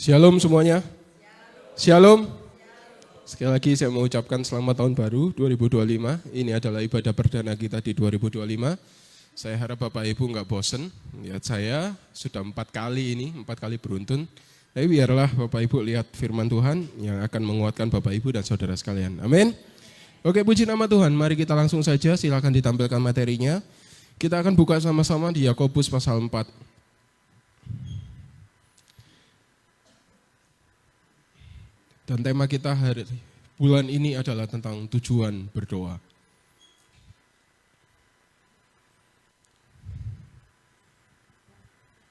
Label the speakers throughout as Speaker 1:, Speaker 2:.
Speaker 1: Shalom semuanya. Shalom. Sekali lagi saya mau ucapkan selamat tahun baru 2025. Ini adalah ibadah perdana kita di 2025. Saya harap Bapak Ibu nggak bosen. Lihat saya sudah 4 kali beruntun. Tapi biarlah Bapak Ibu lihat firman Tuhan yang akan menguatkan Bapak Ibu dan saudara sekalian. Amin. Oke, puji nama Tuhan. Mari kita langsung saja, silakan ditampilkan materinya. Kita akan buka sama-sama di Yakobus pasal 4. Dan tema kita bulan ini adalah tentang tujuan berdoa.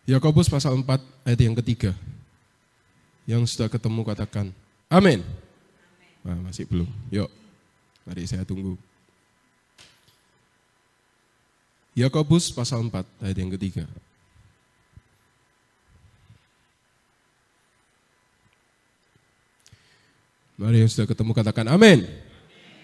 Speaker 1: Yakobus pasal 4 ayat yang ketiga. Yang sudah ketemu katakan, amin. Nah, masih belum, yuk mari saya tunggu. Yakobus pasal 4 ayat yang ketiga. Mari yang sudah ketemu katakan amin.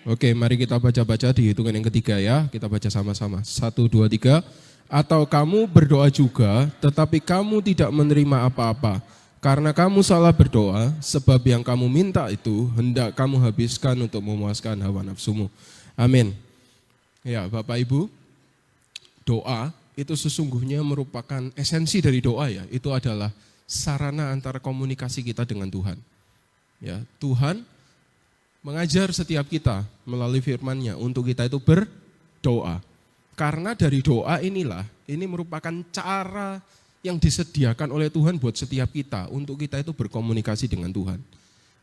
Speaker 1: Oke, mari kita baca-baca di hitungan yang ketiga ya. Kita baca sama-sama. 1, 2, 3. Atau kamu berdoa juga, tetapi kamu tidak menerima apa-apa. Karena kamu salah berdoa, sebab yang kamu minta itu hendak kamu habiskan untuk memuaskan hawa nafsumu. Amin. Ya, Bapak Ibu, doa itu sesungguhnya merupakan esensi dari doa ya. Itu adalah sarana antara komunikasi kita dengan Tuhan. Ya, Tuhan mengajar setiap kita melalui firman-Nya untuk kita itu berdoa. Karena dari doa inilah, ini merupakan cara yang disediakan oleh Tuhan buat setiap kita untuk kita itu berkomunikasi dengan Tuhan.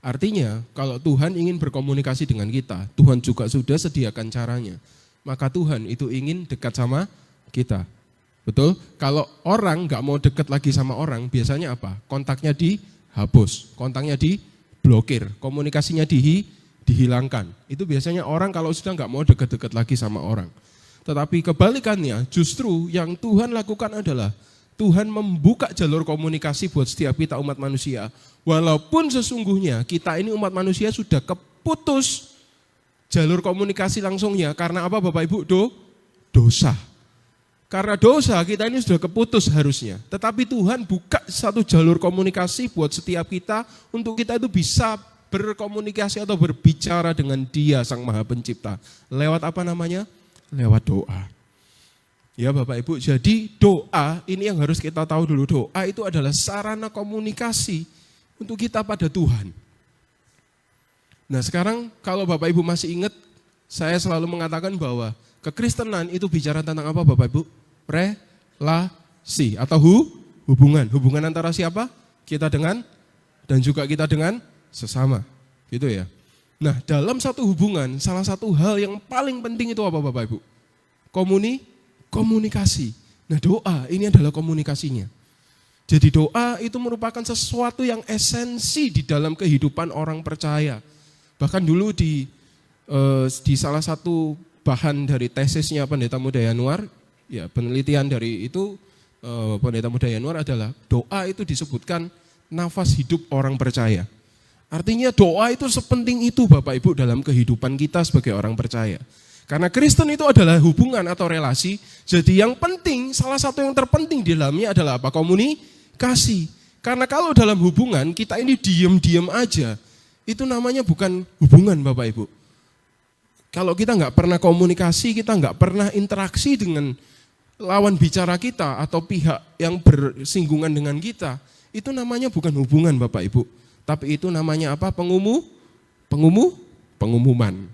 Speaker 1: Artinya, kalau Tuhan ingin berkomunikasi dengan kita, Tuhan juga sudah sediakan caranya. Maka Tuhan itu ingin dekat sama kita. Betul? Kalau orang nggak mau dekat lagi sama orang, biasanya apa? Kontaknya dihapus, kontaknya diblokir, komunikasinya dihilangkan. Itu biasanya orang kalau sudah nggak mau dekat-dekat lagi sama orang. Tetapi kebalikannya, justru yang Tuhan lakukan adalah Tuhan membuka jalur komunikasi buat setiap kita umat manusia. Walaupun sesungguhnya kita ini umat manusia sudah keputus jalur komunikasi langsungnya. Karena apa Bapak Ibu? Dosa. Karena dosa kita ini sudah keputus harusnya. Tetapi Tuhan buka satu jalur komunikasi buat setiap kita untuk kita itu bisa berkomunikasi atau berbicara dengan Dia Sang Maha Pencipta. Lewat apa namanya? Lewat doa. Ya Bapak Ibu, jadi doa ini yang harus kita tahu dulu. Doa itu adalah sarana komunikasi untuk kita pada Tuhan. Nah sekarang kalau Bapak Ibu masih ingat, saya selalu mengatakan bahwa kekristenan itu bicara tentang apa Bapak Ibu? Relasi atau hubungan. Hubungan antara siapa? Kita dengan dan juga kita dengan sesama. Gitu ya. Nah dalam satu hubungan, salah satu hal yang paling penting itu apa Bapak Ibu? Komunikasi. Nah doa ini adalah komunikasinya. Jadi doa itu merupakan sesuatu yang esensi di dalam kehidupan orang percaya. Bahkan dulu di salah satu bahan dari tesisnya Pendeta Muda Yanuar, ya penelitian dari itu Pendeta Muda Yanuar adalah doa itu disebutkan nafas hidup orang percaya. Artinya doa itu sepenting itu Bapak Ibu dalam kehidupan kita sebagai orang percaya. Karena Kristen itu adalah hubungan atau relasi, jadi yang penting, salah satu yang terpenting di dalamnya adalah apa? Komunikasi. Karena kalau dalam hubungan kita ini diem-diem aja, itu namanya bukan hubungan Bapak Ibu. Kalau kita nggak pernah komunikasi, kita nggak pernah interaksi dengan lawan bicara kita atau pihak yang bersinggungan dengan kita, itu namanya bukan hubungan Bapak Ibu. Tapi itu namanya apa? Pengumuman.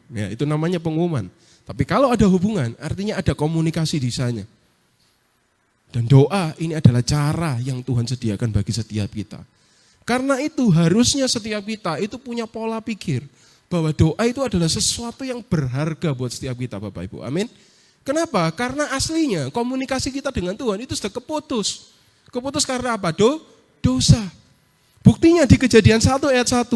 Speaker 1: Ya, itu namanya pengumuman. Tapi kalau ada hubungan, artinya ada komunikasi di sana. Dan doa ini adalah cara yang Tuhan sediakan bagi setiap kita. Karena itu harusnya setiap kita itu punya pola pikir bahwa doa itu adalah sesuatu yang berharga buat setiap kita Bapak Ibu. Amin. Kenapa? Karena aslinya komunikasi kita dengan Tuhan itu sudah keputus. Keputus karena apa? Dosa. Buktinya di Kejadian 1 ayat 1.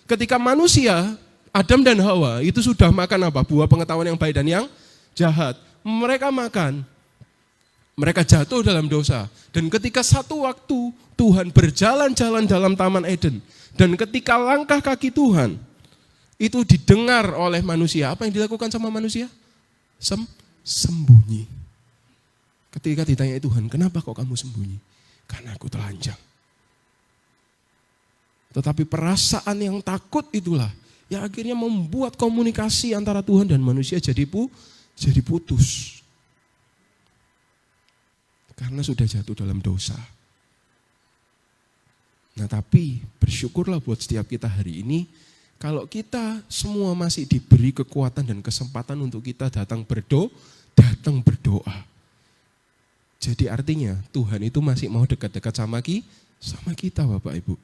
Speaker 1: Ketika manusia, Adam dan Hawa itu sudah makan apa? Buah pengetahuan yang baik dan yang jahat. Mereka makan. Mereka jatuh dalam dosa. Dan ketika satu waktu Tuhan berjalan-jalan dalam Taman Eden. Dan ketika langkah kaki Tuhan itu didengar oleh manusia. Apa yang dilakukan sama manusia? Sembunyi. Ketika ditanya Tuhan, kenapa kok kamu sembunyi? Karena aku telanjang. Tetapi perasaan yang takut itulah yang akhirnya membuat komunikasi antara Tuhan dan manusia jadi putus. Karena sudah jatuh dalam dosa. Nah tapi bersyukurlah buat setiap kita hari ini, kalau kita semua masih diberi kekuatan dan kesempatan untuk kita datang berdoa. Jadi artinya Tuhan itu masih mau dekat-dekat sama kita Bapak Ibu.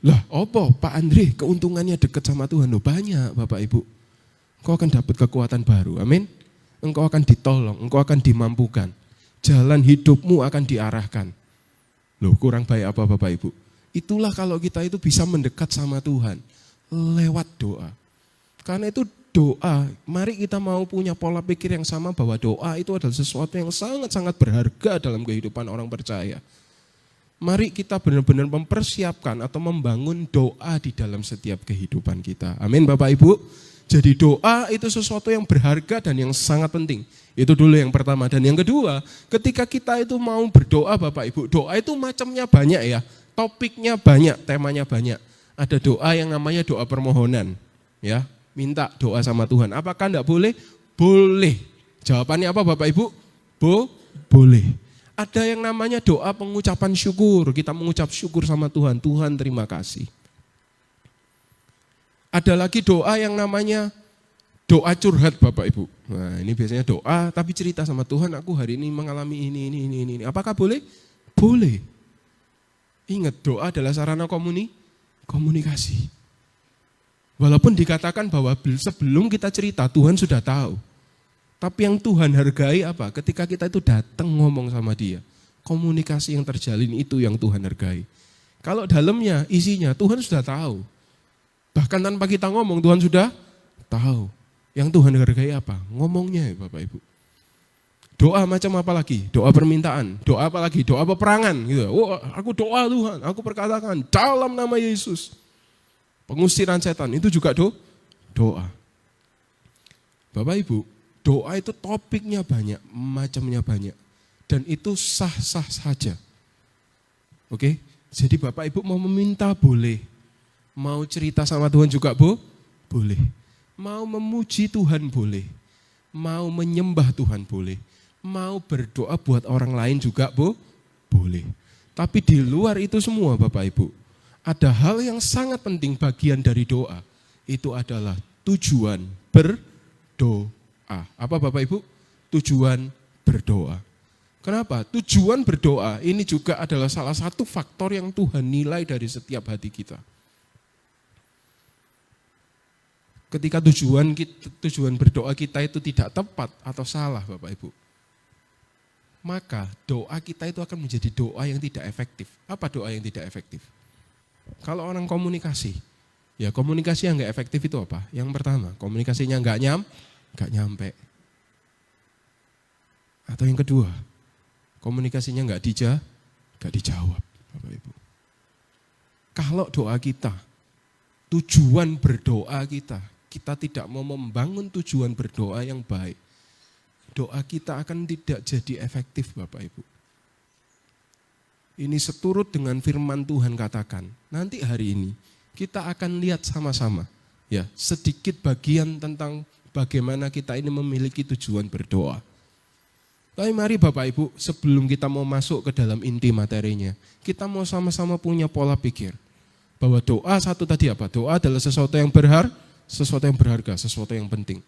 Speaker 1: Lah opo Pak Andre keuntungannya dekat sama Tuhan? Loh banyak Bapak Ibu. Engkau akan dapat kekuatan baru, amin. Engkau akan ditolong, engkau akan dimampukan. Jalan hidupmu akan diarahkan. Loh kurang baik apa Bapak Ibu? Itulah kalau kita itu bisa mendekat sama Tuhan lewat doa. Karena itu doa, mari kita mau punya pola pikir yang sama bahwa doa itu adalah sesuatu yang sangat-sangat berharga dalam kehidupan orang percaya. Mari kita benar-benar mempersiapkan atau membangun doa di dalam setiap kehidupan kita. Amin Bapak Ibu. Jadi doa itu sesuatu yang berharga dan yang sangat penting. Itu dulu yang pertama. Dan yang kedua, ketika kita itu mau berdoa Bapak Ibu, doa itu macamnya banyak ya. Topiknya banyak, temanya banyak. Ada doa yang namanya doa permohonan. Ya, minta doa sama Tuhan. Apakah enggak boleh? Boleh. Jawabannya apa Bapak Ibu? Boleh. Ada yang namanya doa pengucapan syukur. Kita mengucap syukur sama Tuhan. Tuhan terima kasih. Ada lagi doa yang namanya doa curhat Bapak Ibu. Nah ini biasanya doa tapi cerita sama Tuhan, aku hari ini mengalami ini. Apakah boleh? Boleh. Ingat doa adalah sarana komunikasi. Walaupun dikatakan bahwa sebelum kita cerita Tuhan sudah tahu. Tapi yang Tuhan hargai apa? Ketika kita itu datang ngomong sama Dia. Komunikasi yang terjalin itu yang Tuhan hargai. Kalau dalamnya, isinya Tuhan sudah tahu. Bahkan tanpa kita ngomong Tuhan sudah tahu. Yang Tuhan hargai apa? Ngomongnya ya Bapak Ibu. Doa macam apa lagi? Doa permintaan. Doa apa lagi? Doa peperangan. Gitu. Oh, aku doa Tuhan, aku perkatakan dalam nama Yesus. Pengusiran setan itu juga doa. Bapak Ibu, doa itu topiknya banyak, macamnya banyak. Dan itu sah-sah saja. Oke? Jadi Bapak Ibu mau meminta boleh. Mau cerita sama Tuhan juga boleh. Mau memuji Tuhan boleh. Mau menyembah Tuhan boleh. Mau berdoa buat orang lain juga boleh. Tapi di luar itu semua Bapak Ibu, ada hal yang sangat penting bagian dari doa. Itu adalah tujuan berdoa. Apa Bapak Ibu? Tujuan berdoa. Kenapa? Tujuan berdoa ini juga adalah salah satu faktor yang Tuhan nilai dari setiap hati kita. Ketika tujuan berdoa kita itu tidak tepat atau salah Bapak Ibu, maka doa kita itu akan menjadi doa yang tidak efektif. Apa doa yang tidak efektif? Kalau orang komunikasi, ya komunikasi yang nggak efektif itu apa? Yang pertama, komunikasinya nggak nyampe. Atau yang kedua, komunikasinya nggak dijawab, Bapak Ibu. Kalau doa kita, tujuan berdoa kita tidak mau membangun tujuan berdoa yang baik, doa kita akan tidak jadi efektif Bapak Ibu. Ini seturut dengan firman Tuhan katakan, nanti hari ini kita akan lihat sama-sama ya sedikit bagian tentang bagaimana kita ini memiliki tujuan berdoa. Tapi mari Bapak Ibu, sebelum kita mau masuk ke dalam inti materinya, kita mau sama-sama punya pola pikir. Bahwa doa satu tadi apa? Doa adalah sesuatu yang berharga, sesuatu yang penting.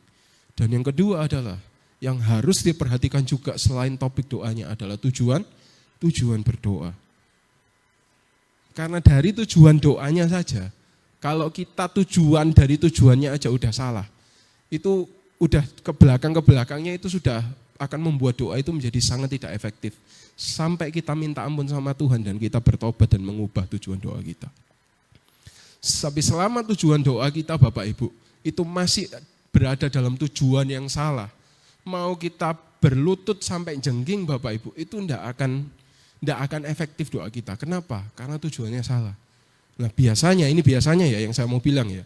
Speaker 1: Dan yang kedua adalah, yang harus diperhatikan juga selain topik doanya adalah tujuan berdoa. Karena dari tujuan doanya saja, kalau kita tujuan dari tujuannya aja udah salah, itu udah ke belakangnya itu sudah akan membuat doa itu menjadi sangat tidak efektif. Sampai kita minta ampun sama Tuhan dan kita bertobat dan mengubah tujuan doa kita. Tapi selama tujuan doa kita Bapak Ibu, itu masih berada dalam tujuan yang salah. Mau kita berlutut sampai jengking Bapak Ibu, itu tidak akan efektif doa kita. Kenapa? Karena tujuannya salah. Nah biasanya ya yang saya mau bilang ya,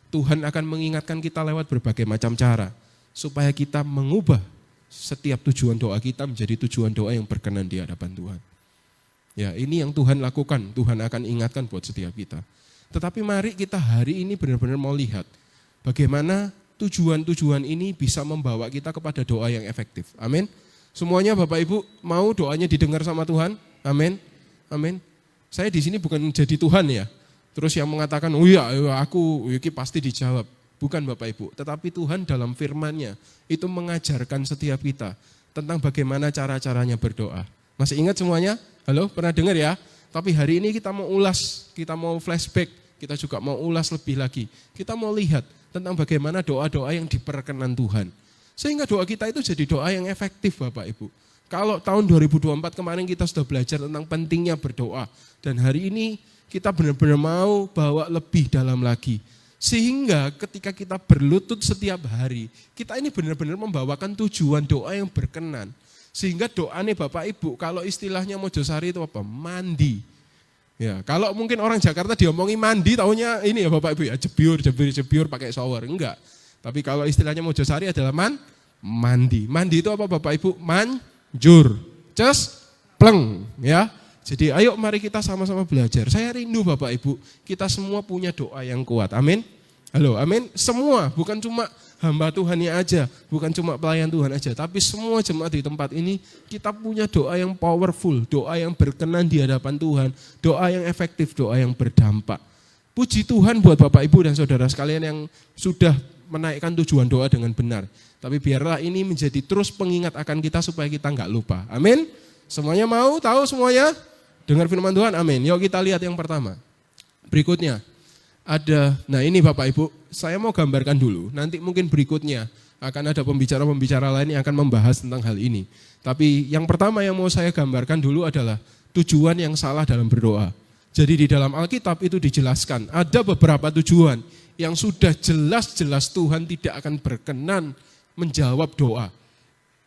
Speaker 1: Tuhan akan mengingatkan kita lewat berbagai macam cara, supaya kita mengubah setiap tujuan doa kita menjadi tujuan doa yang berkenan di hadapan Tuhan. Ya, ini yang Tuhan lakukan, Tuhan akan ingatkan buat setiap kita. Tetapi mari kita hari ini benar-benar mau lihat bagaimana tujuan-tujuan ini bisa membawa kita kepada doa yang efektif. Amin. Semuanya Bapak Ibu mau doanya didengar sama Tuhan? Amin. Amin. Saya di sini bukan jadi Tuhan ya. Terus yang mengatakan, oh iya aku ini pasti dijawab. Bukan Bapak Ibu, tetapi Tuhan dalam firman-Nya itu mengajarkan setiap kita tentang bagaimana cara-caranya berdoa. Masih ingat semuanya? Halo, pernah dengar ya? Tapi hari ini kita mau ulas, kita mau flashback, kita juga mau ulas lebih lagi. Kita mau lihat tentang bagaimana doa-doa yang diperkenan Tuhan. Sehingga doa kita itu jadi doa yang efektif Bapak Ibu. Kalau tahun 2024 kemarin kita sudah belajar tentang pentingnya berdoa. Dan hari ini kita benar-benar mau bawa lebih dalam lagi. Sehingga ketika kita berlutut setiap hari, kita ini benar-benar membawakan tujuan doa yang berkenan. Sehingga doanya Bapak Ibu, kalau istilahnya Mojosari itu apa? Mandi. Ya, kalau mungkin orang Jakarta diomongi mandi, taunya ini ya Bapak Ibu ya, jebiur pakai shower. Enggak. Tapi kalau istilahnya Mojosari adalah mandi. Mandi itu apa Bapak Ibu? Manjur, pleng. Ya. Jadi ayo mari kita sama-sama belajar. Saya rindu Bapak Ibu, kita semua punya doa yang kuat. Amin. Halo, amin. Semua, bukan cuma hamba Tuhannya aja, bukan cuma pelayan Tuhan aja, tapi semua jemaat di tempat ini kita punya doa yang powerful, doa yang berkenan di hadapan Tuhan, doa yang efektif, doa yang berdampak. Puji Tuhan buat Bapak Ibu dan saudara sekalian yang sudah menaikkan tujuan doa dengan benar. Tapi biarlah ini menjadi terus pengingat akan kita supaya kita enggak lupa. Amin. Semuanya mau tahu semuanya? Dengar firman Tuhan, amin. Yuk kita lihat yang pertama. Berikutnya ada, nah ini Bapak Ibu, saya mau gambarkan dulu. Nanti mungkin berikutnya akan ada pembicara-pembicara lain yang akan membahas tentang hal ini. Tapi yang pertama yang mau saya gambarkan dulu adalah tujuan yang salah dalam berdoa. Jadi di dalam Alkitab itu dijelaskan, ada beberapa tujuan yang sudah jelas-jelas Tuhan tidak akan berkenan menjawab doa.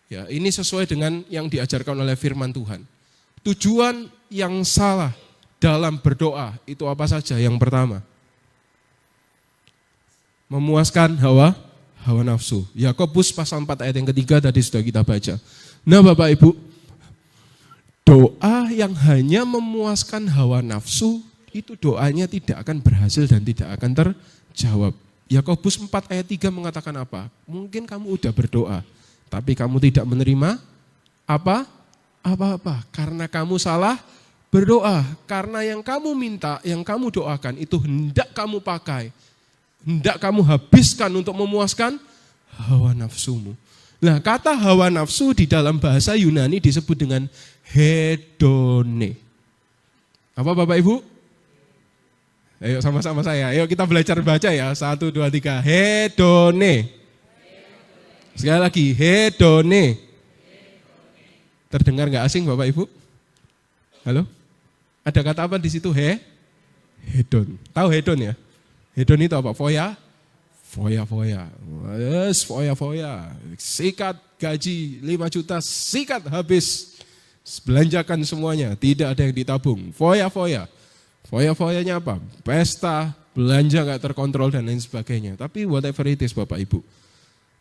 Speaker 1: Ya, ini sesuai dengan yang diajarkan oleh firman Tuhan. Tujuan yang salah dalam berdoa itu apa saja? Yang pertama, memuaskan hawa nafsu. Yakobus pasal 4 ayat yang ketiga tadi sudah kita baca. Nah Bapak Ibu, doa yang hanya memuaskan hawa nafsu itu doanya tidak akan berhasil dan tidak akan terjawab. Yakobus 4 ayat 3 mengatakan apa? Mungkin kamu udah berdoa, tapi kamu tidak menerima apa-apa karena kamu salah berdoa. Karena yang kamu minta, yang kamu doakan itu hendak kamu pakai, hendak kamu habiskan untuk memuaskan hawa nafsumu. Nah, kata hawa nafsu di dalam bahasa Yunani disebut dengan hedone. Apa Bapak Ibu? Ayo sama-sama saya, ayo kita belajar baca ya. 1, 2, 3, hedone. Sekali lagi, hedone. Terdengar gak asing Bapak Ibu? Halo? Ada kata apa di situ? Hedon. Tahu hedon ya? Hedon itu apa? Foya. Yes, foya. Sikat gaji 5 juta, sikat habis. Belanjakan semuanya, tidak ada yang ditabung. Foya. Foya-foyanya apa? Pesta, belanja gak terkontrol dan lain sebagainya. Tapi whatever it is Bapak Ibu.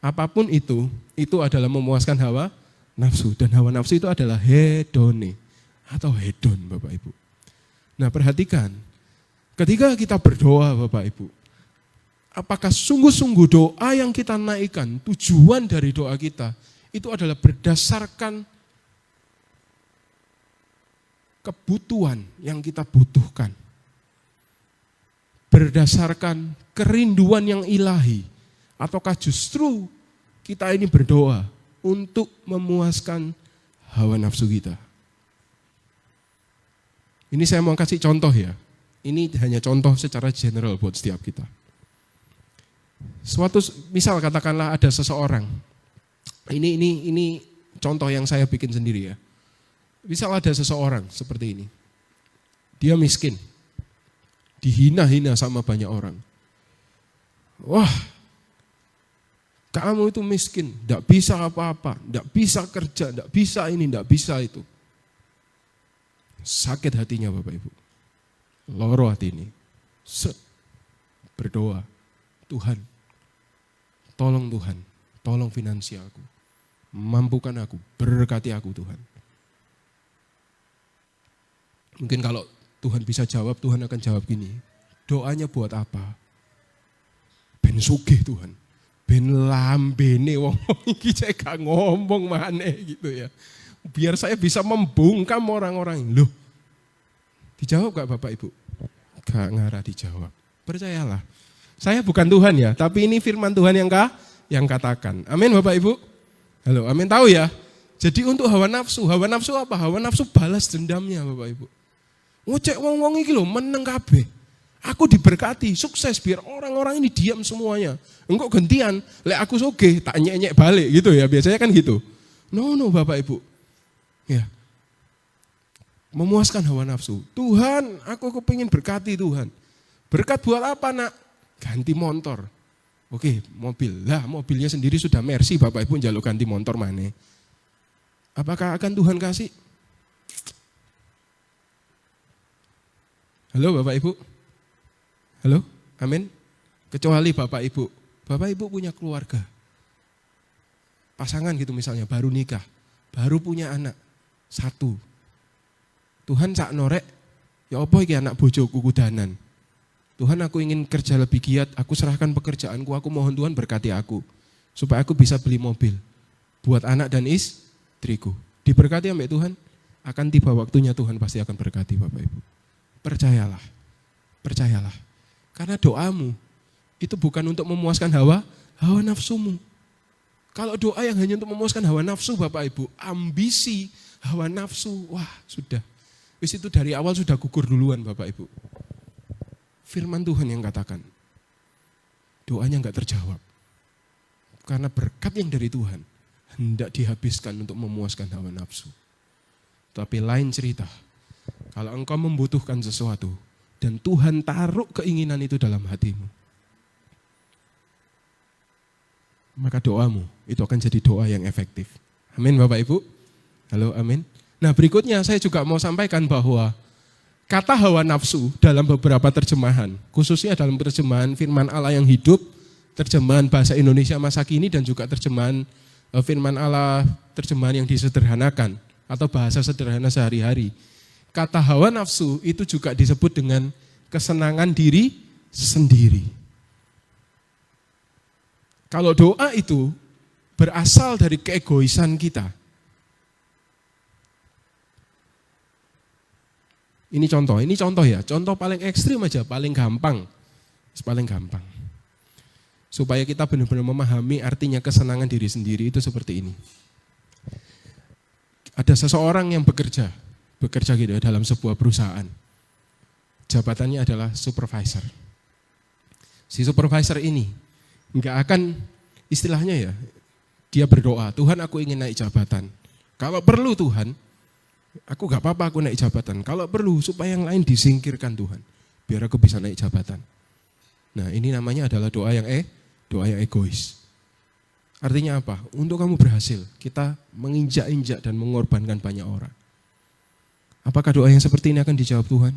Speaker 1: Apapun itu adalah memuaskan hawa nafsu. Dan hawa nafsu itu adalah hedone atau hedon Bapak Ibu. Nah perhatikan, ketika kita berdoa Bapak Ibu, apakah sungguh-sungguh doa yang kita naikkan, tujuan dari doa kita, itu adalah berdasarkan kebutuhan yang kita butuhkan. Berdasarkan kerinduan yang ilahi, ataukah justru kita ini berdoa untuk memuaskan hawa nafsu kita. Ini saya mau kasih contoh ya. Ini hanya contoh secara general buat setiap kita. Misal katakanlah ada seseorang. Ini contoh yang saya bikin sendiri ya. Misal ada seseorang seperti ini. Dia miskin. Dihina-hina sama banyak orang. Wah, kamu itu miskin, tidak bisa apa-apa, tidak bisa kerja, tidak bisa ini, tidak bisa itu. Sakit hatinya Bapak Ibu. Loro hati ini. Berdoa, Tuhan, tolong finansialku. Mampukan aku, berkati aku Tuhan. Mungkin kalau Tuhan bisa jawab, Tuhan akan jawab gini. Doanya buat apa? Ben sugih Tuhan. Ben lambene wong iki cek gak ngomong maneh gitu ya. Biar saya bisa membungkam orang-orang ini. Loh, dijawab gak Bapak Ibu? Gak ngarah dijawab. Percayalah. Saya bukan Tuhan ya, tapi ini firman Tuhan yang katakan. Amin Bapak Ibu? Halo, amin, tahu ya? Jadi untuk hawa nafsu apa? Hawa nafsu balas dendamnya Bapak Ibu. Ngecek wong-wong iki lho meneng kabeh. Aku diberkati, sukses biar orang-orang ini diam semuanya. Engkau gantian, lek aku sugih tak nyek-nyek balik gitu ya, biasanya kan gitu. No Bapak Ibu. Ya. Memuaskan hawa nafsu. Tuhan, aku kepingin berkati Tuhan. Berkat buat apa nak? Ganti motor. Oke, mobil. Lah, mobilnya sendiri sudah Mercy, Bapak Ibu njaluk ganti motor maneh. Apakah akan Tuhan kasih? Halo Bapak Ibu? Halo? Amin? Kecuali Bapak Ibu. Bapak Ibu punya keluarga. Pasangan gitu misalnya, baru nikah. Baru punya anak. 1. Tuhan sak norek, ya apa iki anak bojoku kudanan. Tuhan aku ingin kerja lebih giat, aku serahkan pekerjaanku, aku mohon Tuhan berkati aku. Supaya aku bisa beli mobil. Buat anak dan istriku. Diberkati ambek Tuhan, akan tiba waktunya Tuhan pasti akan berkati Bapak Ibu. Percayalah. Karena doamu itu bukan untuk memuaskan hawa nafsumu. Kalau doa yang hanya untuk memuaskan hawa nafsu Bapak Ibu, ambisi, hawa nafsu, wah sudah. Wis itu dari awal sudah gugur duluan Bapak Ibu. Firman Tuhan yang katakan, doanya enggak terjawab. Karena berkat yang dari Tuhan, hendak dihabiskan untuk memuaskan hawa nafsu. Tapi lain cerita, kalau engkau membutuhkan sesuatu, dan Tuhan taruh keinginan itu dalam hatimu, maka doamu itu akan jadi doa yang efektif. Amin Bapak Ibu? Halo, amin. Nah berikutnya saya juga mau sampaikan bahwa kata hawa nafsu dalam beberapa terjemahan, khususnya dalam terjemahan firman Allah yang hidup, terjemahan bahasa Indonesia masa kini dan juga terjemahan firman Allah, terjemahan yang disederhanakan atau bahasa sederhana sehari-hari. Kata hawa nafsu itu juga disebut dengan kesenangan diri sendiri. Kalau doa itu berasal dari keegoisan kita. Ini contoh ya, contoh paling ekstrim aja, paling gampang. Supaya kita benar-benar memahami artinya kesenangan diri sendiri itu seperti ini. Ada seseorang yang bekerja gitu ya dalam sebuah perusahaan. Jabatannya adalah supervisor. Si supervisor ini enggak akan istilahnya ya, dia berdoa, Tuhan aku ingin naik jabatan. Kalau perlu Tuhan, aku enggak apa-apa aku naik jabatan. Kalau perlu supaya yang lain disingkirkan Tuhan, biar aku bisa naik jabatan. Nah ini namanya adalah doa yang egois. Artinya apa? Untuk kamu berhasil, kita menginjak-injak dan mengorbankan banyak orang. Apakah doa yang seperti ini akan dijawab Tuhan?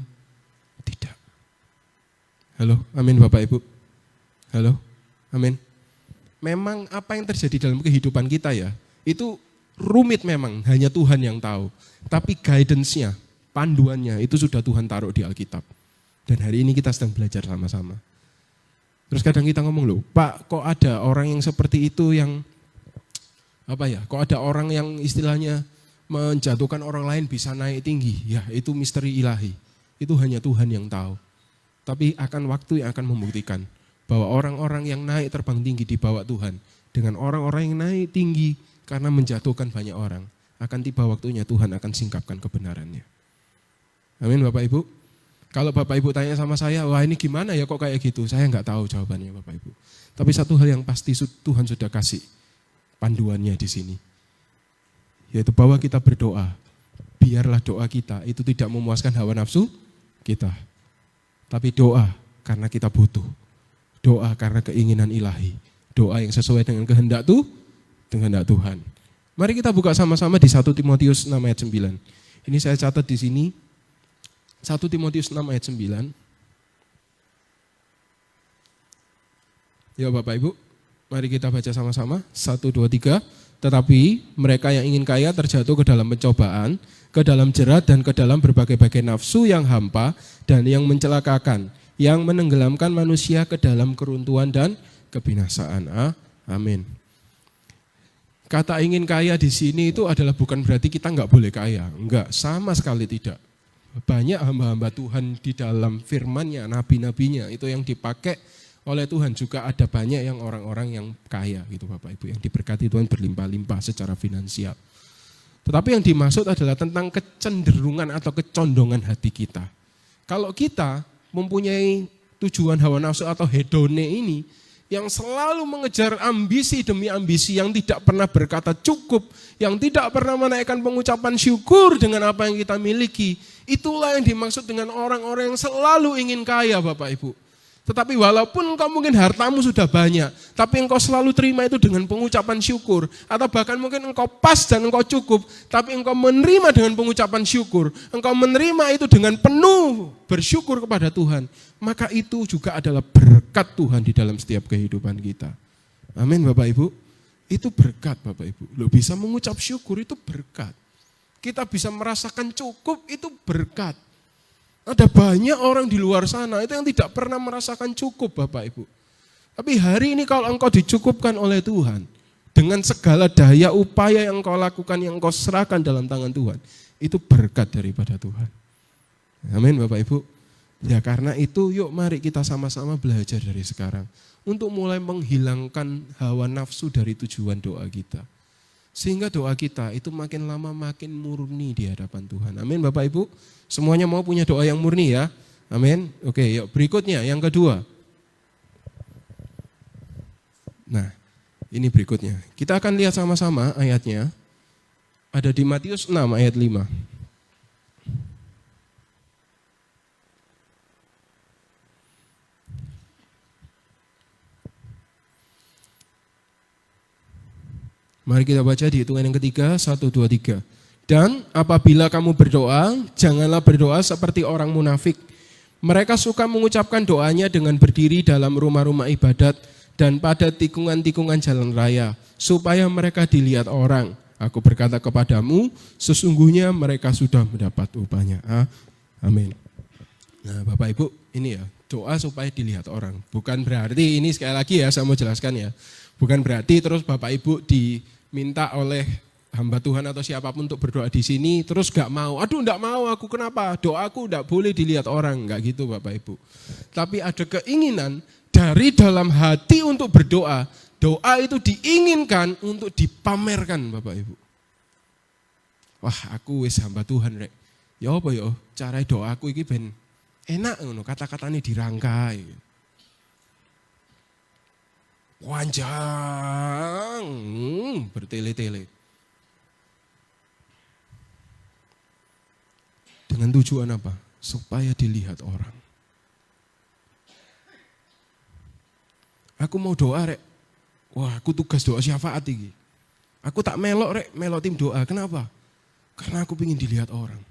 Speaker 1: Tidak. Halo, amin Bapak Ibu. Halo, amin. Memang apa yang terjadi dalam kehidupan kita ya, itu rumit memang, hanya Tuhan yang tahu. Tapi guidance-nya, panduannya itu sudah Tuhan taruh di Alkitab. Dan hari ini kita sedang belajar sama-sama. Terus kadang kita ngomong loh, Pak kok ada orang yang seperti itu yang, kok ada orang yang istilahnya menjatuhkan orang lain bisa naik tinggi. Ya itu misteri ilahi, itu hanya Tuhan yang tahu. Tapi akan waktu yang akan membuktikan bahwa orang-orang yang naik terbang tinggi di bawah Tuhan dengan orang-orang yang naik tinggi karena menjatuhkan banyak orang, akan tiba waktunya Tuhan akan singkapkan kebenarannya. Amin Bapak Ibu. Kalau Bapak Ibu tanya sama saya, wah ini gimana ya kok kayak gitu, saya enggak tahu jawabannya Bapak Ibu. Tapi satu hal yang pasti Tuhan sudah kasih panduannya di sini. Yaitu bahwa kita berdoa, biarlah doa kita itu tidak memuaskan hawa nafsu kita. Tapi doa karena kita butuh. Doa karena keinginan ilahi. Doa yang sesuai dengan kehendak Tuhan. Mari kita buka sama-sama di 1 Timotius 6 ayat 9. Ini saya catat di sini. 1 Timotius 6 ayat 9. Ya Bapak Ibu. Mari kita baca sama-sama. 1, 2, 3. Tetapi mereka yang ingin kaya terjatuh ke dalam pencobaan, ke dalam jerat dan ke dalam berbagai-bagai nafsu yang hampa dan yang mencelakakan, yang menenggelamkan manusia ke dalam keruntuhan dan kebinasaan. Amin. Kata ingin kaya di sini itu adalah bukan berarti kita nggak boleh kaya. Enggak, sama sekali tidak. Banyak hamba-hamba Tuhan di dalam firman-Nya, nabi-nabinya itu yang dipakai oleh Tuhan, juga ada banyak yang orang-orang yang kaya gitu Bapak Ibu, yang diberkati Tuhan berlimpah-limpah secara finansial. Tetapi yang dimaksud adalah tentang kecenderungan atau kecondongan hati kita. Kalau kita mempunyai tujuan hawa nafsu atau hedone ini, yang selalu mengejar ambisi demi ambisi, yang tidak pernah berkata cukup, yang tidak pernah menaikkan pengucapan syukur dengan apa yang kita miliki, itulah yang dimaksud dengan orang-orang yang selalu ingin kaya Bapak Ibu. Tetapi walaupun engkau mungkin hartamu sudah banyak, tapi engkau selalu terima itu dengan pengucapan syukur. Atau bahkan mungkin engkau pas dan engkau cukup, tapi engkau menerima dengan pengucapan syukur. Engkau menerima itu dengan penuh bersyukur kepada Tuhan. Maka itu juga adalah berkat Tuhan di dalam setiap kehidupan kita. Amin Bapak Ibu. Itu berkat Bapak Ibu. Lo bisa mengucap syukur itu berkat. Kita bisa merasakan cukup itu berkat. Ada banyak orang di luar sana itu yang tidak pernah merasakan cukup Bapak Ibu. Tapi hari ini kalau engkau dicukupkan oleh Tuhan, dengan segala daya upaya yang engkau lakukan, yang engkau serahkan dalam tangan Tuhan, itu berkat daripada Tuhan. Amin Bapak Ibu. Ya karena itu yuk mari kita sama-sama belajar dari sekarang. Untuk mulai menghilangkan hawa nafsu dari tujuan doa kita. Sehingga doa kita itu makin lama makin murni di hadapan Tuhan. Amin Bapak Ibu. Semuanya mau punya doa yang murni ya. Amin. Oke, yuk berikutnya yang kedua. Nah, ini berikutnya. Kita akan lihat sama-sama ayatnya. Ada di Matius 6 ayat 5. Mari kita baca di hitungan yang ketiga, 1, 2, 3. Dan apabila kamu berdoa, janganlah berdoa seperti orang munafik. Mereka suka mengucapkan doanya dengan berdiri dalam rumah-rumah ibadat dan pada tikungan-tikungan jalan raya, supaya mereka dilihat orang. Aku berkata kepadamu, sesungguhnya mereka sudah mendapat upahnya. Amin. Nah Bapak Ibu, ini ya, doa supaya dilihat orang. Bukan berarti, ini sekali lagi ya saya mau jelaskan ya. Bukan berarti terus Bapak Ibu diminta oleh hamba Tuhan atau siapapun untuk berdoa di sini terus gak mau. Aduh gak mau aku, kenapa? Doaku gak boleh dilihat orang, gak gitu Bapak Ibu. Tapi ada keinginan dari dalam hati untuk berdoa. Doa itu diinginkan untuk dipamerkan Bapak Ibu. Wah aku wis hamba Tuhan rek. Ya apa ya cara doaku ini ben enak ngono, kata-katanya dirangkai. Panjang, bertele-tele. Dengan tujuan apa? Supaya dilihat orang. Aku mau doa rek. Wah aku tugas doa syafaat ini. Aku tak melok rek, melok tim doa. Kenapa? Karena aku ingin dilihat orang.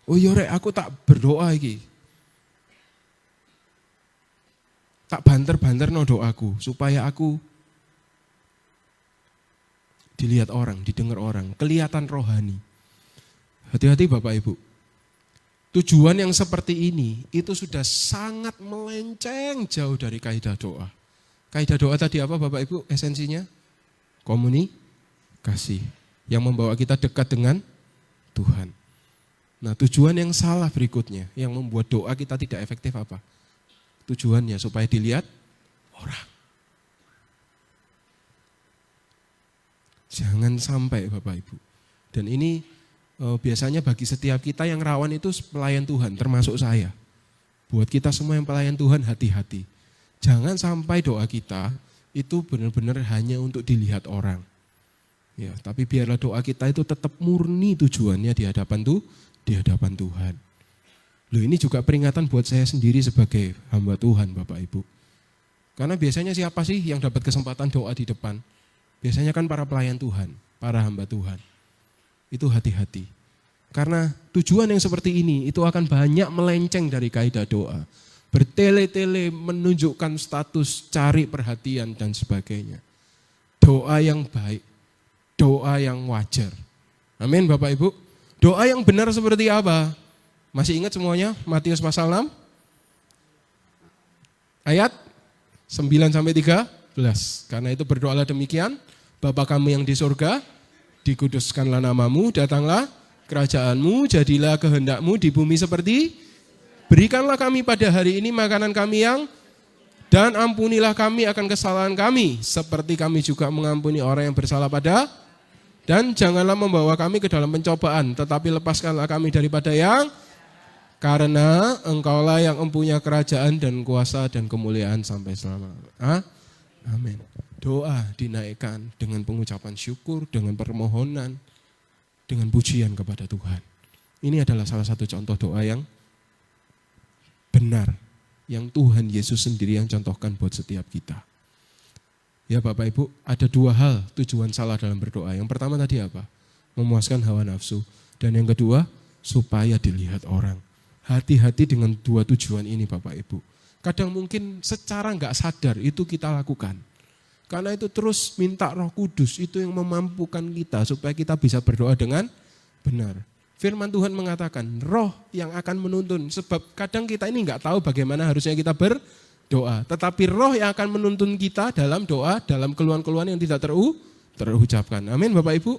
Speaker 1: Oh iya rek, aku tak berdoa ini. Tak banter-banter no doaku supaya aku dilihat orang, didengar orang, kelihatan rohani. Hati-hati Bapak Ibu. Tujuan yang seperti ini itu sudah sangat melenceng jauh dari kaidah doa. Kaidah doa tadi apa Bapak Ibu esensinya? Komunikasi yang membawa kita dekat dengan Tuhan. Nah tujuan yang salah berikutnya yang membuat doa kita tidak efektif apa? Tujuannya supaya dilihat orang. Jangan sampai Bapak Ibu. Dan ini biasanya bagi setiap kita yang rawan itu pelayan Tuhan, termasuk saya. Buat kita semua yang pelayan Tuhan, hati-hati. Jangan sampai doa kita itu benar-benar hanya untuk dilihat orang. Ya, tapi biarlah doa kita itu tetap murni tujuannya di hadapan Tuhan. Loh ini juga peringatan buat saya sendiri sebagai hamba Tuhan Bapak Ibu. Karena biasanya siapa sih yang dapat kesempatan doa di depan? Biasanya kan para pelayan Tuhan, para hamba Tuhan. Itu hati-hati. Karena tujuan yang seperti ini itu akan banyak melenceng dari kaidah doa. bertele-tele menunjukkan status, cari perhatian dan sebagainya. Doa yang baik, doa yang wajar. Amin Bapak Ibu. Doa yang benar seperti apa? Masih ingat semuanya? Matius pasal 6 ayat 9-13. Karena itu berdoalah demikian, Bapa kami yang di surga, dikuduskanlah namamu, datanglah kerajaanmu, jadilah kehendakmu di bumi seperti, berikanlah kami pada hari ini makanan kami yang, dan ampunilah kami akan kesalahan kami, seperti kami juga mengampuni orang yang bersalah pada, dan janganlah membawa kami ke dalam pencobaan, tetapi lepaskanlah kami daripada yang, karena engkaulah yang mempunyai kerajaan dan kuasa dan kemuliaan sampai selama-lamanya. Amin. Doa dinaikkan dengan pengucapan syukur, dengan permohonan, dengan pujian kepada Tuhan. Ini adalah salah satu contoh doa yang benar, yang Tuhan Yesus sendiri yang contohkan buat setiap kita. Ya Bapak Ibu, ada dua hal tujuan salah dalam berdoa. Yang pertama tadi apa? Memuaskan hawa nafsu. Dan yang kedua, supaya dilihat orang. Hati-hati dengan dua tujuan ini Bapak Ibu. Kadang mungkin secara enggak sadar itu kita lakukan. Karena itu terus minta Roh Kudus, itu yang memampukan kita supaya kita bisa berdoa dengan benar. Firman Tuhan mengatakan roh yang akan menuntun. Sebab kadang kita ini enggak tahu bagaimana harusnya kita berdoa. Tetapi roh yang akan menuntun kita dalam doa, dalam keluhan-keluhan yang tidak terucapkan. Amin Bapak Ibu.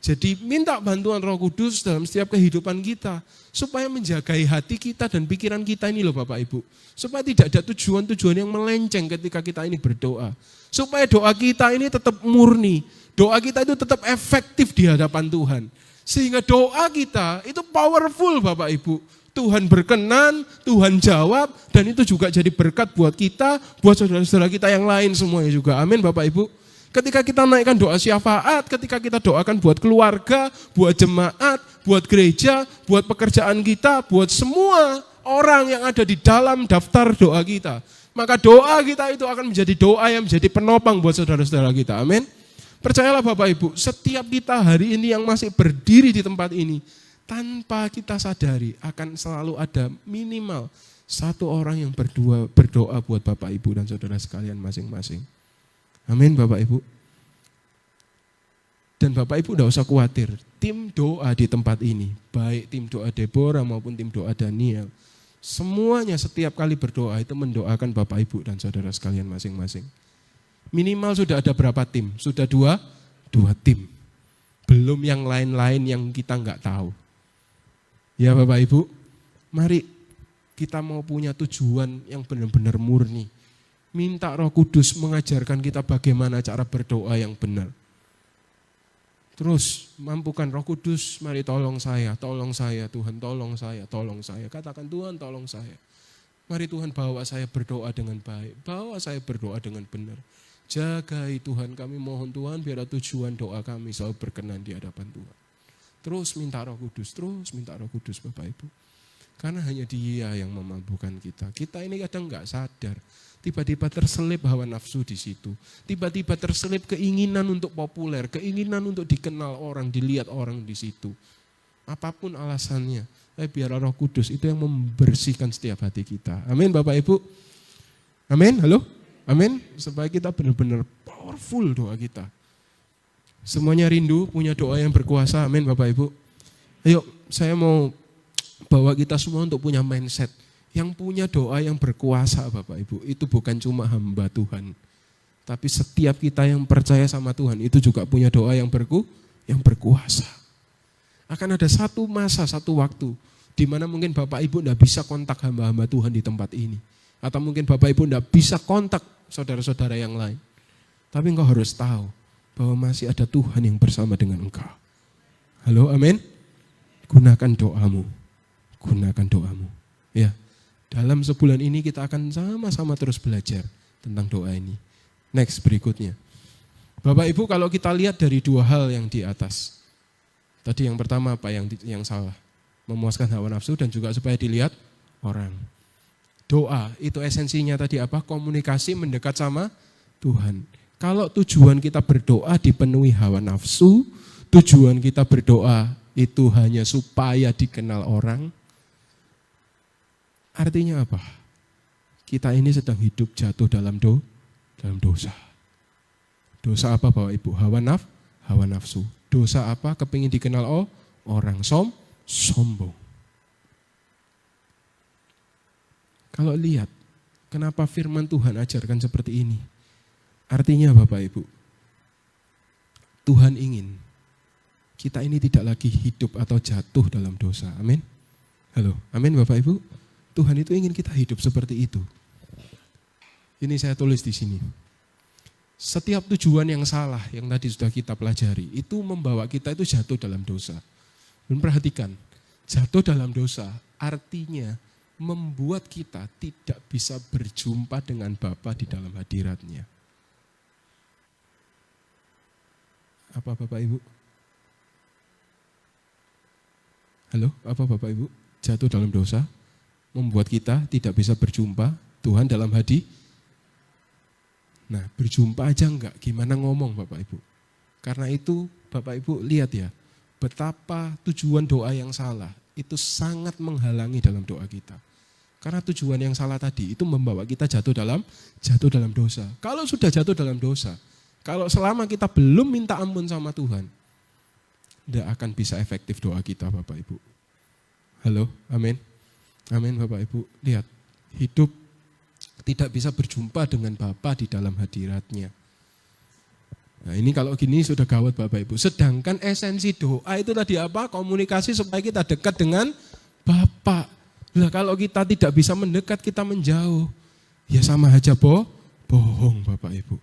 Speaker 1: Jadi minta bantuan Roh Kudus dalam setiap kehidupan kita. Supaya menjagai hati kita dan pikiran kita ini loh Bapak Ibu. Supaya tidak ada tujuan-tujuan yang melenceng ketika kita ini berdoa. Supaya doa kita ini tetap murni. Doa kita itu tetap efektif di hadapan Tuhan. Sehingga doa kita itu powerful Bapak Ibu. Tuhan berkenan, Tuhan jawab. Dan itu juga jadi berkat buat kita, buat saudara-saudara kita yang lain semuanya juga. Amin Bapak Ibu. Ketika kita naikkan doa syafaat, ketika kita doakan buat keluarga, buat jemaat, buat gereja, buat pekerjaan kita, buat semua orang yang ada di dalam daftar doa kita. Maka doa kita itu akan menjadi doa yang menjadi penopang buat saudara-saudara kita. Amin. Percayalah Bapak Ibu, setiap kita hari ini yang masih berdiri di tempat ini, tanpa kita sadari akan selalu ada minimal satu orang yang berdoa buat Bapak Ibu dan saudara sekalian masing-masing. Amin Bapak Ibu. Dan Bapak Ibu tidak usah khawatir, tim doa di tempat ini, baik tim doa Deborah maupun tim doa Daniel, semuanya setiap kali berdoa itu mendoakan Bapak Ibu dan saudara sekalian masing-masing. Minimal sudah ada berapa tim? Sudah dua tim. Belum yang lain-lain yang kita nggak tahu. Ya Bapak Ibu, mari kita mau punya tujuan yang benar-benar murni. Minta Roh Kudus mengajarkan kita bagaimana cara berdoa yang benar. Terus mampukan Roh Kudus, mari tolong saya Tuhan, tolong saya. Katakan Tuhan tolong saya. Mari Tuhan bawa saya berdoa dengan baik, bawa saya berdoa dengan benar. Jagai Tuhan, kami mohon Tuhan biar tujuan doa kami selalu berkenan di hadapan Tuhan. Terus minta Roh Kudus Bapak Ibu. Karena hanya Dia yang memampukan kita. Kita ini kadang enggak sadar. Tiba-tiba terselip hawa nafsu di situ. Tiba-tiba terselip keinginan untuk populer, keinginan untuk dikenal orang, dilihat orang di situ. Apapun alasannya, biar Roh Kudus itu yang membersihkan setiap hati kita. Amin Bapak Ibu. Amin, halo? Amin. Supaya kita benar-benar powerful doa kita. Semuanya rindu punya doa yang berkuasa. Amin Bapak Ibu. Ayo, saya mau bawa kita semua untuk punya mindset. Yang punya doa yang berkuasa Bapak Ibu, itu bukan cuma hamba Tuhan. Tapi setiap kita yang percaya sama Tuhan, itu juga punya doa yang berkuasa. Akan ada satu masa, satu waktu, di mana mungkin Bapak Ibu tidak bisa kontak hamba-hamba Tuhan di tempat ini. Atau mungkin Bapak Ibu tidak bisa kontak saudara-saudara yang lain. Tapi engkau harus tahu, bahwa masih ada Tuhan yang bersama dengan engkau. Halo, amin? Gunakan doamu. Ya. Dalam sebulan ini kita akan sama-sama terus belajar tentang doa ini. Next, berikutnya. Bapak Ibu, kalau kita lihat dari dua hal yang di atas. Tadi yang pertama apa yang salah? Memuaskan hawa nafsu dan juga supaya dilihat orang. Doa, itu esensinya tadi apa? Komunikasi mendekat sama Tuhan. Kalau tujuan kita berdoa dipenuhi hawa nafsu, tujuan kita berdoa itu hanya supaya dikenal orang, artinya apa? kita ini sedang hidup jatuh dalam dosa. Dosa apa Bapak Ibu? Hawa nafsu. Dosa apa? Kepingin dikenal orang, sombong. Kalau lihat, kenapa firman Tuhan ajarkan seperti ini? Artinya Bapak Ibu, Tuhan ingin kita ini tidak lagi hidup atau jatuh dalam dosa. Amin. Halo, amin Bapak Ibu. Tuhan itu ingin kita hidup seperti itu. Ini saya tulis di sini. Setiap tujuan yang salah yang tadi sudah kita pelajari, itu membawa kita itu jatuh dalam dosa. Dan perhatikan, jatuh dalam dosa artinya membuat kita tidak bisa berjumpa dengan Bapa di dalam hadirat-Nya. Apa Bapak Ibu? Halo, apa Bapak Ibu? Jatuh dalam dosa, membuat kita tidak bisa berjumpa Tuhan dalam hati. Nah, berjumpa aja enggak, gimana ngomong Bapak Ibu? Karena itu Bapak Ibu lihat ya, betapa tujuan doa yang salah itu sangat menghalangi dalam doa kita. Karena tujuan yang salah tadi itu membawa kita jatuh dalam dosa. Kalau sudah jatuh dalam dosa, kalau selama kita belum minta ampun sama Tuhan, tidak akan bisa efektif doa kita Bapak Ibu. Halo, amin. Amin Bapak Ibu. Lihat, hidup tidak bisa berjumpa dengan Bapa di dalam hadirat-Nya. Nah ini kalau gini sudah gawat Bapak Ibu. Sedangkan esensi doa itu tadi apa? Komunikasi supaya kita dekat dengan Bapa. Nah kalau kita tidak bisa mendekat, kita menjauh. Ya sama aja bohong Bapak Ibu.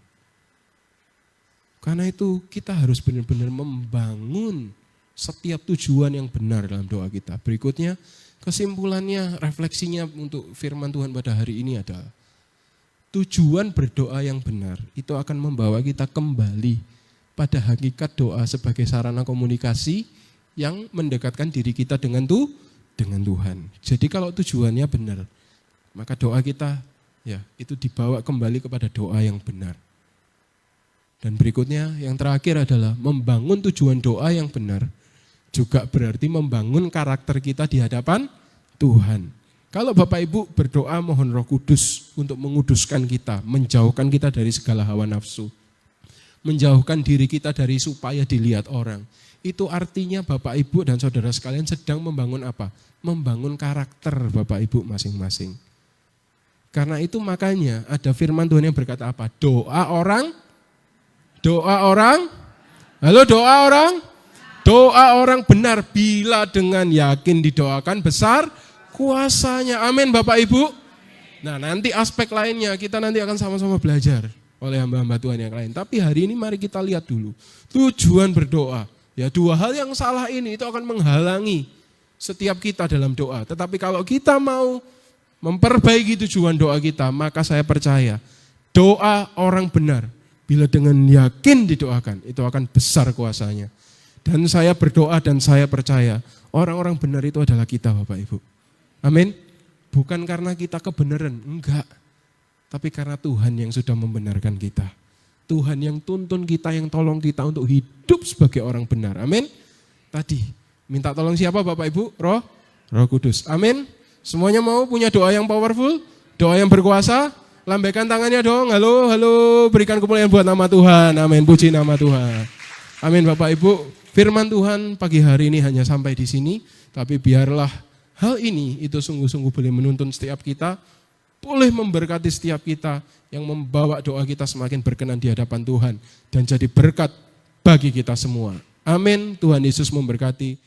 Speaker 1: Karena itu kita harus benar-benar membangun setiap tujuan yang benar dalam doa kita. Berikutnya kesimpulannya, refleksinya untuk firman Tuhan pada hari ini adalah tujuan berdoa yang benar itu akan membawa kita kembali pada hakikat doa sebagai sarana komunikasi yang mendekatkan diri kita dengan Tuhan. Jadi kalau tujuannya benar, maka doa kita ya itu dibawa kembali kepada doa yang benar. Dan berikutnya yang terakhir adalah membangun tujuan doa yang benar juga berarti membangun karakter kita di hadapan Tuhan. Kalau Bapak Ibu berdoa mohon Roh Kudus untuk menguduskan kita, menjauhkan kita dari segala hawa nafsu, menjauhkan diri kita dari supaya dilihat orang. Itu artinya Bapak Ibu dan saudara sekalian sedang membangun apa? Membangun karakter Bapak Ibu masing-masing. Karena itu makanya ada firman Tuhan yang berkata apa? Doa orang, doa orang benar bila dengan yakin didoakan besar kuasanya. Amin Bapak Ibu. Nah nanti aspek lainnya kita nanti akan sama-sama belajar oleh hamba-hamba Tuhan yang lain. Tapi hari ini mari kita lihat dulu tujuan berdoa. Ya dua hal yang salah ini itu akan menghalangi setiap kita dalam doa. Tetapi kalau kita mau memperbaiki tujuan doa kita, maka saya percaya doa orang benar bila dengan yakin didoakan itu akan besar kuasanya. Dan saya berdoa dan saya percaya orang-orang benar itu adalah kita Bapak Ibu. Amin. Bukan karena kita kebenaran, enggak. Tapi karena Tuhan yang sudah membenarkan kita. Tuhan yang tuntun kita, yang tolong kita untuk hidup sebagai orang benar. Amin. Tadi minta tolong siapa Bapak Ibu? Roh Kudus. Amin. Semuanya mau punya doa yang powerful, doa yang berkuasa. Lambaikan tangannya dong. Halo, berikan kemuliaan buat nama Tuhan. Amin. Puji nama Tuhan. Amin Bapak Ibu. Firman Tuhan pagi hari ini hanya sampai di sini. Tapi biarlah hal ini itu sungguh-sungguh boleh menuntun setiap kita, boleh memberkati setiap kita, yang membawa doa kita semakin berkenan di hadapan Tuhan dan jadi berkat bagi kita semua. Amin. Tuhan Yesus memberkati.